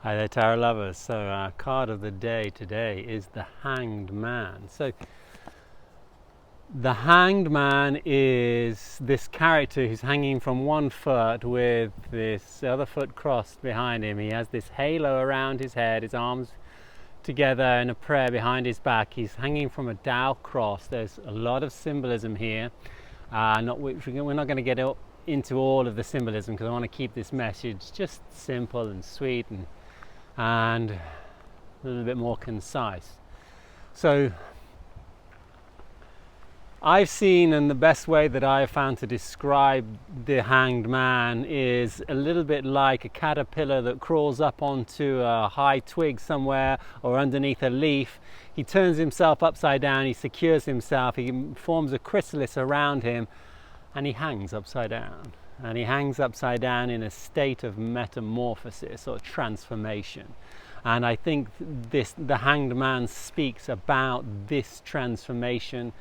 Hi there, tarot lovers. So our card of the day today is the Hanged Man. So the Hanged Man is this character who's hanging from one foot with this other foot crossed behind him. He has this halo around his head, his arms together in a prayer behind his back. He's hanging from a Tao cross. There's a lot of symbolism here. We're not going to get into all of the symbolism because I want to keep this message just simple and sweet and a little bit more concise. So I've seen, and the best way that I have found to describe the Hanged Man is a little bit like a caterpillar that crawls up onto a high twig somewhere or underneath a leaf. He turns himself upside down, he secures himself, he forms a chrysalis around him, and he hangs upside down. And he hangs upside down in a state of metamorphosis or transformation. And I think the Hanged Man speaks about this transformation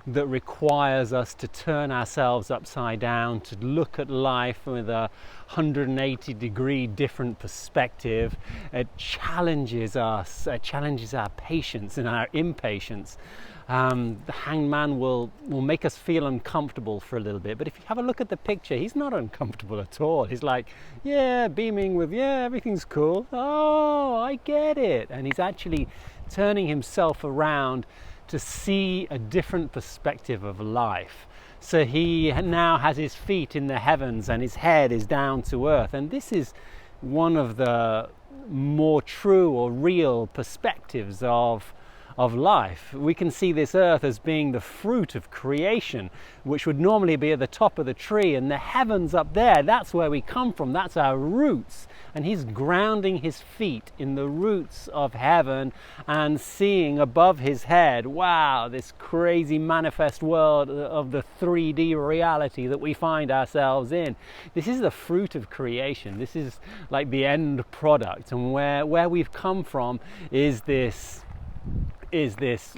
that requires us to turn ourselves upside down, to look at life with a 180-degree different perspective. It challenges us, it challenges our patience and our impatience. The Hanged Man will make us feel uncomfortable for a little bit, but if you have a look at the picture, he's not uncomfortable at all. He's like, yeah, beaming with, yeah, everything's cool. Oh, I get it. And he's actually turning himself around to see a different perspective of life. So he now has his feet in the heavens and his head is down to earth. And this is one of the more true or real perspectives of life. We can see this earth as being the fruit of creation, which would normally be at the top of the tree, and the heavens up there, that's where we come from, that's our roots. And he's grounding his feet in the roots of heaven and seeing above his head, wow, this crazy manifest world of the 3D reality that we find ourselves in. This is the fruit of creation. This is like the end product, and where we've come from is this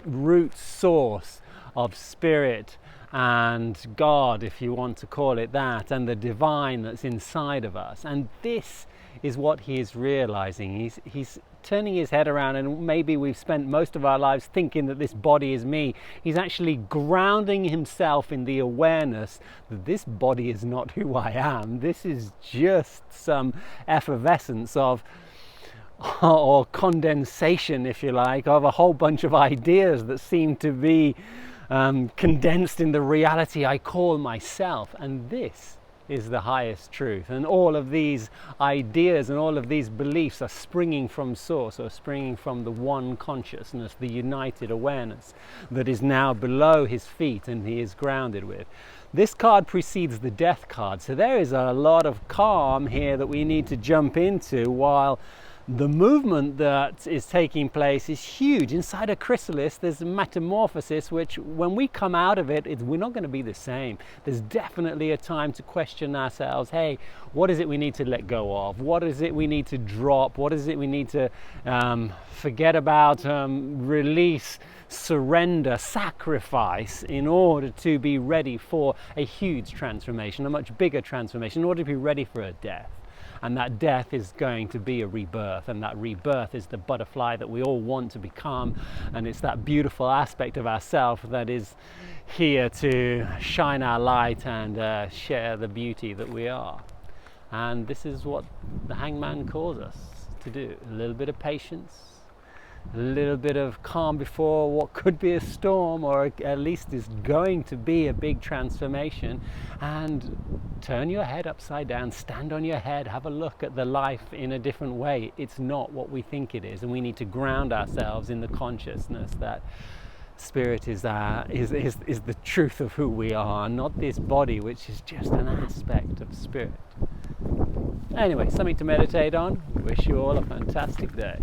root source of spirit and God, if you want to call it that, and the divine that's inside of us. And this is what he is realizing. He's turning his head around, and maybe we've spent most of our lives thinking that this body is me. He's actually grounding himself in the awareness that this body is not who I am. This is just some effervescence or condensation, if you like, of a whole bunch of ideas that seem to be condensed in the reality I call myself. And this is the highest truth. And all of these ideas and all of these beliefs are springing from source, or springing from the one consciousness, the united awareness that is now below his feet and he is grounded with. This card precedes the death card. So there is a lot of calm here that we need to jump into, while the movement that is taking place is huge. Inside a chrysalis, there's a metamorphosis, which when we come out of it, we're not going to be the same. There's definitely a time to question ourselves. Hey, what is it we need to let go of? What is it we need to drop? What is it we need to forget about, release, surrender, sacrifice, in order to be ready for a huge transformation, a much bigger transformation, in order to be ready for a death. And that death is going to be a rebirth, and that rebirth is the butterfly that we all want to become, and it's that beautiful aspect of ourself that is here to shine our light and share the beauty that we are. And this is what the Hanged Man calls us to do. A little bit of patience, a little bit of calm before what could be a storm, or at least is going to be a big transformation. And turn your head upside down, stand on your head, have a look at the life in a different way. It's not what we think it is, and we need to ground ourselves in the consciousness that spirit is the truth of who we are, not this body, which is just an aspect of spirit. Anyway, something to meditate on. Wish you all a fantastic day.